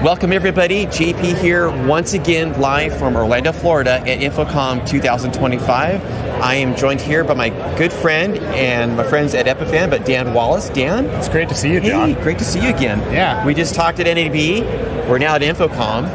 Welcome everybody, JP here once again live from Orlando, Florida at InfoComm 2025. I am joined here by my good friend and my friends at Epiphan, but Dan Wallace. Dan? It's great to see you, John. Hey, great to see you again. Yeah. We just talked at NAB. We're now at InfoComm.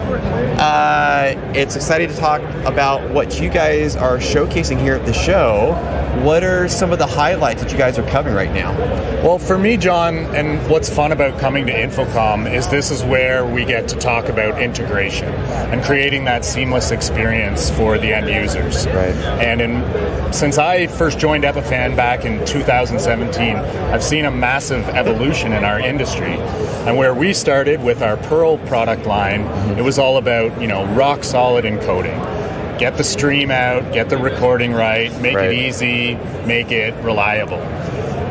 It's exciting to talk about what you guys are showcasing here at the show. What are some of the highlights that you guys are covering right now? Well, for me, John, and what's fun about coming to InfoComm is this is where we get to talk about integration and creating that seamless experience for the end users. Right. And since I first joined Epiphan back in 2017, I've seen a massive evolution in our industry. And where we started with our Pearl product line, it was all about, rock solid encoding. Get the stream out, get the recording right, make it easy, make it reliable.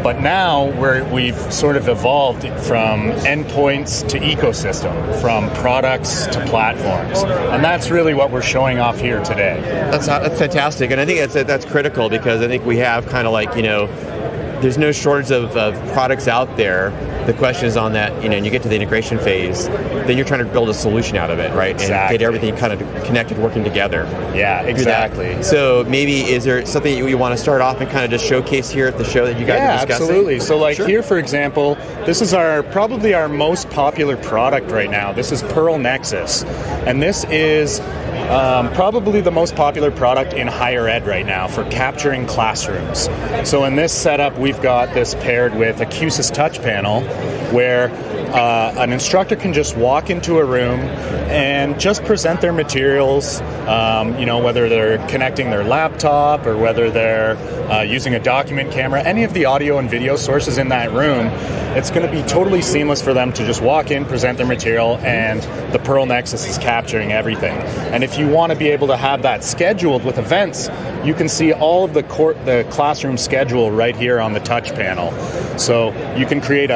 But now we've sort of evolved from endpoints to ecosystem, from products to platforms. And that's really what we're showing off here today. That's fantastic. And I think that's critical because I think we have kind of like, there's no shortage of products out there. The question is on that, and you get to the integration phase, then you're trying to build a solution out of it, right? Exactly. And get everything kind of connected, working together. Yeah, exactly. So maybe is there something you want to start off and kind of just showcase here at the show that you guys are discussing? Yeah, absolutely. So here, for example, this is probably our most popular product right now. This is Pearl Nexus. And this is probably the most popular product in higher ed right now for capturing classrooms. So in this setup, we've got this paired with a Q-SYS touch panel where an instructor can just walk into a room and just present their materials, whether they're connecting their laptop or whether they're using a document camera, any of the audio and video sources in that room. It's going to be totally seamless for them to just walk in, present their material, and the Pearl Nexus is capturing everything. And if you want to be able to have that scheduled with events, you can see all of the classroom schedule right here on the touch panel. So you can create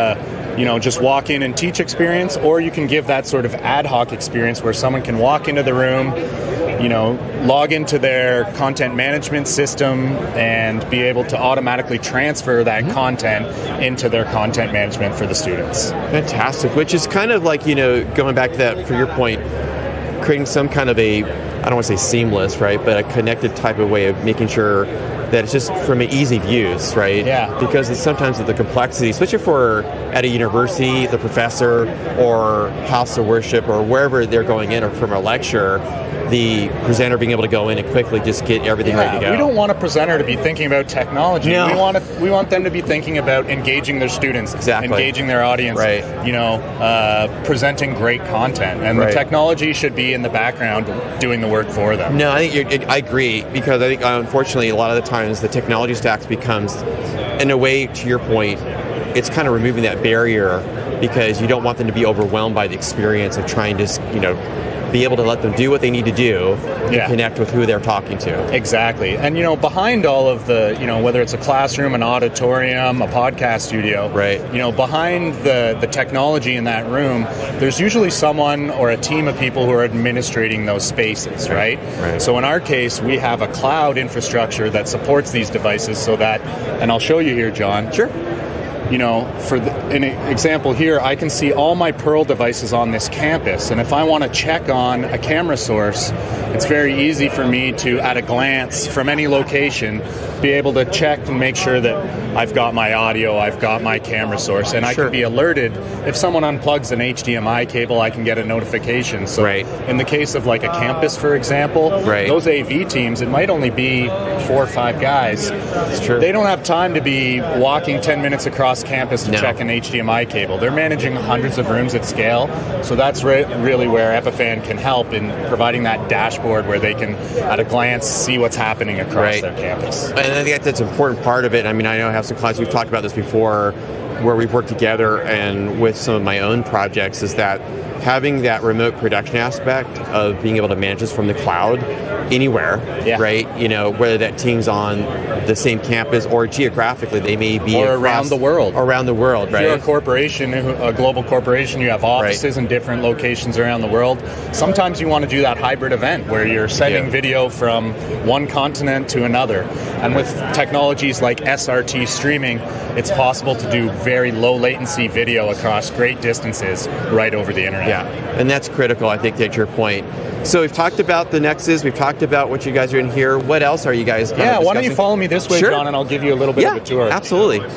just walk in and teach experience, or you can give that sort of ad hoc experience where someone can walk into the room, log into their content management system and be able to automatically transfer that content into their content management for the students. Fantastic, which is kind of like, going back to that, for your point, creating some kind of I don't want to say seamless, right, but a connected type of way of making sure that it's just from an easy use, right? Yeah. Because it's sometimes of the complexity, especially for at a university, the professor or house of worship or wherever they're going in or from a lecture, the presenter being able to go in and quickly just get everything ready to go. We don't want a presenter to be thinking about technology. No. We want them to be thinking about engaging their students, engaging their audience, presenting great content. And the technology should be in the background doing the work for them. No, I agree, because I think unfortunately a lot of the times the technology stack becomes, in a way, to your point, it's kind of removing that barrier because you don't want them to be overwhelmed by the experience of trying to, be able to let them do what they need to do to connect with who they're talking to. Exactly. And, behind all of the, whether it's a classroom, an auditorium, a podcast studio, behind the technology in that room, there's usually someone or a team of people who are administrating those spaces, right? So in our case, we have a cloud infrastructure that supports these devices so that, and I'll show you here, John. Sure. For an example here, I can see all my Pearl devices on this campus, and if I want to check on a camera source, it's very easy for me to, at a glance, from any location, be able to check and make sure that I've got my audio, I've got my camera source, and I can be alerted. If someone unplugs an HDMI cable, I can get a notification. So in the case of like a campus, for example, those AV teams, it might only be 4 or 5 guys. That's true. They don't have time to be walking 10 minutes across campus to check an HDMI cable. They're managing hundreds of rooms at scale, so that's really where Epiphan can help in providing that dashboard where they can, at a glance, see what's happening across their campus. And I think that's an important part of it. I mean, I know I have some clients, we've talked about this before, where we've worked together and with some of my own projects, is that having that remote production aspect of being able to manage this from the cloud anywhere, right? Whether that team's on the same campus or geographically, they may be around the world. Around the world, right? If you're a corporation, a global corporation, you have offices in different locations around the world. Sometimes you want to do that hybrid event where you're sending video from one continent to another. And with technologies like SRT streaming, it's possible to do very low latency video across great distances right over the internet. Yeah, and that's critical, I think, to your point. So we've talked about the Nexus, we've talked about what you guys are in here. What else are you guys kind of discussing? Why don't you follow me this way, Sure. John, and I'll give you a little bit of a tour. Absolutely.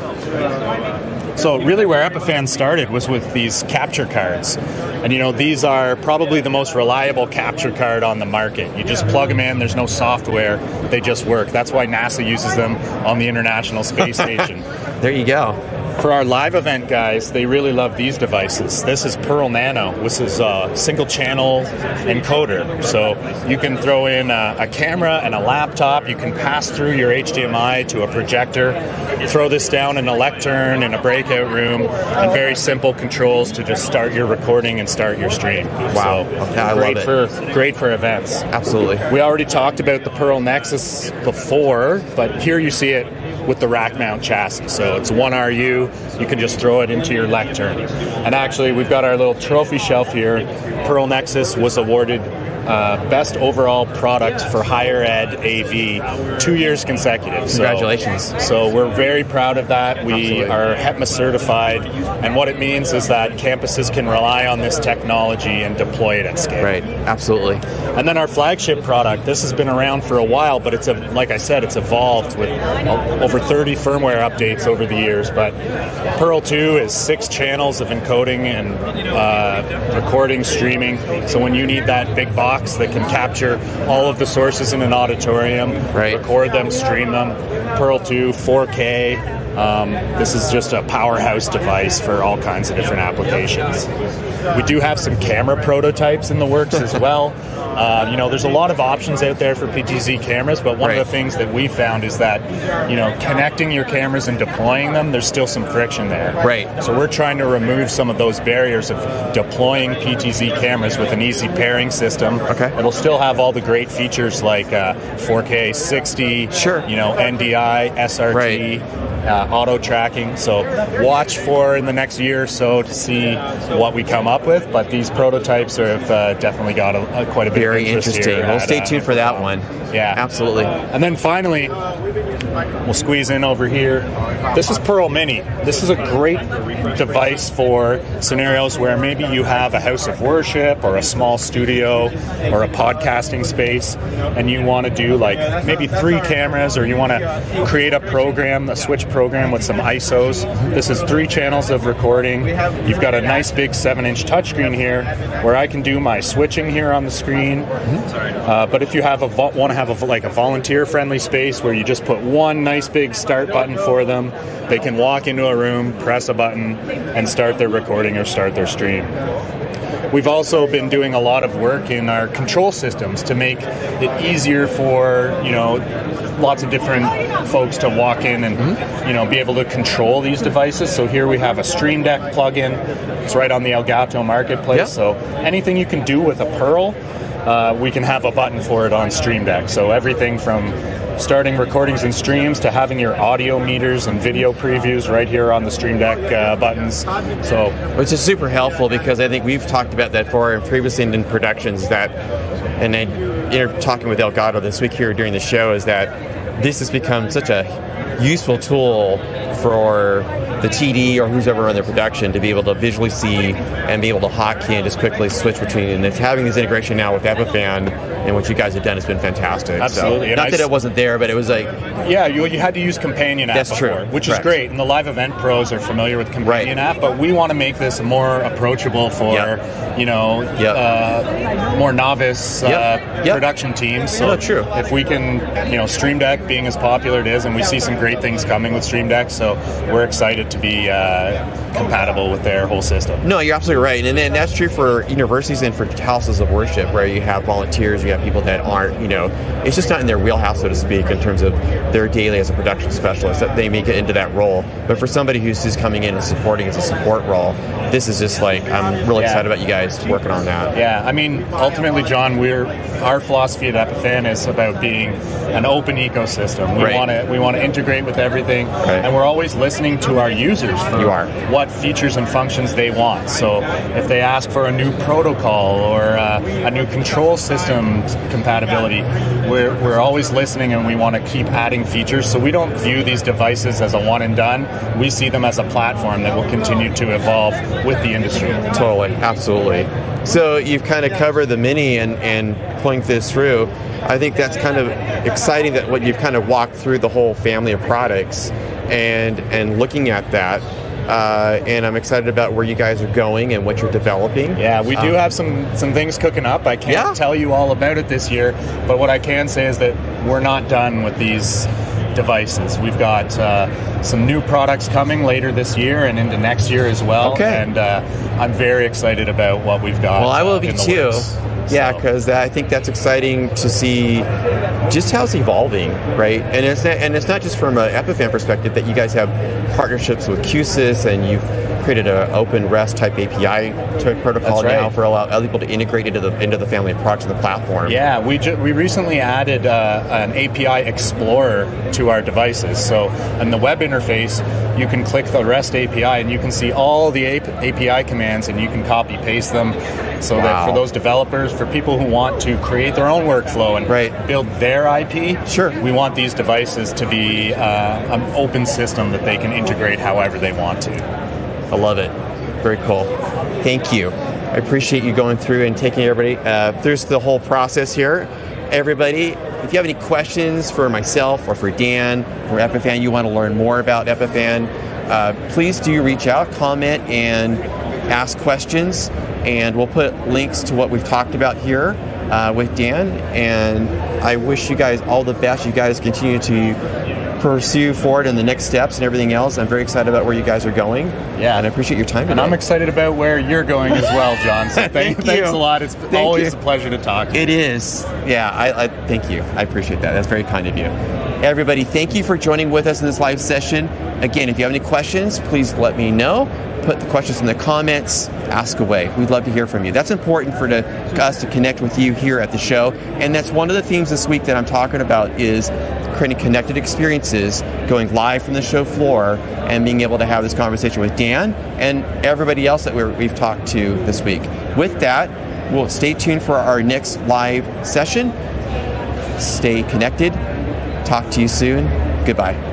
So really where Epiphan started was with these capture cards. And these are probably the most reliable capture card on the market. You just plug them in, there's no software, they just work. That's why NASA uses them on the International Space Station. There you go. For our live event guys, they really love these devices. This is Pearl Nano. This is a single channel encoder. So you can throw in a camera and a laptop. You can pass through your HDMI to a projector, throw this down in a lectern in a breakout room, and very simple controls to just start your recording and start your stream. Wow. So Okay, I love it. Great for events. Absolutely. We already talked about the Pearl Nexus before, but here you see it with the rack mount chassis. So it's one RU, you can just throw it into your lectern. And actually, we've got our little trophy shelf here. Pearl Nexus was awarded Best Overall Product for Higher Ed AV 2 years consecutive. Congratulations. So we're very proud of that. We Absolutely. are HEPMA certified, and what it means is that campuses can rely on this technology and deploy it at scale. Right, absolutely. And then our flagship product, this has been around for a while, but it's like I said, it's evolved with over 30 firmware updates over the years. But Pearl 2 is 6 channels of encoding and recording, streaming. So when you need that big box that can capture all of the sources in an auditorium, Right. record them, stream them, Pearl 2, 4K. This is just a powerhouse device for all kinds of different applications. We do have some camera prototypes in the works as well. There's a lot of options out there for PTZ cameras, but one Right. of the things that we found is that, connecting your cameras and deploying them, there's still some friction there. Right. So we're trying to remove some of those barriers of deploying PTZ cameras with an easy pairing system. Okay. It'll still have all the great features like 4K 60, Sure. NDI, SRT, auto tracking. So watch for in the next year or so to see what we come up with. But these prototypes have definitely got quite a bit Very of interest interesting. here We'll at, stay tuned for that one. Yeah. Absolutely. And then finally, we'll squeeze in over here. This is Pearl Mini. This is a great device for scenarios where maybe you have a house of worship or a small studio or a podcasting space, and you want to do like maybe 3 cameras, or you want to create a program, a switch program with some ISOs. This is 3 channels of recording. You've got a nice big 7-inch touchscreen here where I can do my switching here on the screen. But if you want to have a volunteer-friendly space where you just put one nice big start button for them, they can walk into a room, press a button, and start their recording or start their stream. We've also been doing a lot of work in our control systems to make it easier for, lots of different folks to walk in and, be able to control these devices. So here we have a Stream Deck plugin. It's right on the Elgato Marketplace. Yep. So anything you can do with a Pearl, we can have a button for it on Stream Deck. So everything from starting recordings and streams to having your audio meters and video previews right here on the Stream Deck buttons. So, Which is super helpful, because I think we've talked about that for previously in productions, that, and talking with Elgato this week here during the show, is that this has become such a useful tool for the TD or who's ever on their production to be able to visually see and be able to hotkey and just quickly switch between. And it's having this integration now with Epiphan and what you guys have done has been fantastic. Absolutely. So, not that it wasn't there, but it was like... Yeah, you had to use Companion app That's before, true. which Correct. is great. And the live event pros are familiar with Companion app, but we want to make this more approachable for, more novice production teams. So true. if we can, Stream Deck being as popular it is, and we see some great things coming with Stream Deck, so we're excited to be compatible with their whole system. No, you're absolutely right. And then that's true for universities and for houses of worship, where you have volunteers, you have people that aren't, it's just not in their wheelhouse, so to speak, in terms of their daily as a production specialist, that they make it into that role. But for somebody who's just coming in and supporting as a support role, this is just like, I'm really excited about you guys working on that. Yeah, I mean, ultimately, John, our philosophy at Epiphan is about being an open ecosystem. We want to integrate with everything, and we're always listening to our users for what features and functions they want. So if they ask for a new protocol or a new control system compatibility, we're always listening, and we want to keep adding features. So we don't view these devices as a one and done. We see them as a platform that will continue to evolve with the industry. Totally, absolutely. So you've kind of covered the Mini and pulling this through. I think that's kind of exciting that what you've kind of walked through the whole family of products and looking at that. And I'm excited about where you guys are going and what you're developing. Yeah, we do have some things cooking up. I can't tell you all about it this year, but what I can say is that we're not done with these devices. We've got some new products coming later this year and into next year as well. Okay. And I'm very excited about what we've got. Well, I will be too. Works. Yeah, because I think that's exciting to see just how it's evolving, right? And it's not just from an Epiphan perspective that you guys have partnerships with QSys and you've created an open REST type API protocol now for other people to integrate into the family of products of the platform. Yeah, we recently added an API Explorer to our devices. So in the web interface, you can click the REST API and you can see all the API commands, and you can copy paste them. So that for those developers, for people who want to create their own workflow and build their IP, we want these devices to be an open system that they can integrate however they want to. I love it. Very cool. Thank you. I appreciate you going through and taking everybody through the whole process here. Everybody, if you have any questions for myself or for Dan or Epiphan, you want to learn more about Epiphan, please do reach out, comment, and ask questions. And we'll put links to what we've talked about here with Dan. And I wish you guys all the best. You guys continue to pursue forward in the next steps and everything else. I'm very excited about where you guys are going. Yeah, and I appreciate your time today. And I'm excited about where you're going as well, John. So thanks a lot. It's always a pleasure to talk to you. It is. Yeah, I thank you. I appreciate that. That's very kind of you. Everybody, thank you for joining with us in this live session. Again, if you have any questions, please let me know. Put the questions in the comments, ask away. We'd love to hear from you. That's important for us to connect with you here at the show. And that's one of the themes this week that I'm talking about is creating connected experiences, going live from the show floor and being able to have this conversation with Dan and everybody else that we've talked to this week. With that, we'll stay tuned for our next live session. Stay connected. Talk to you soon. Goodbye.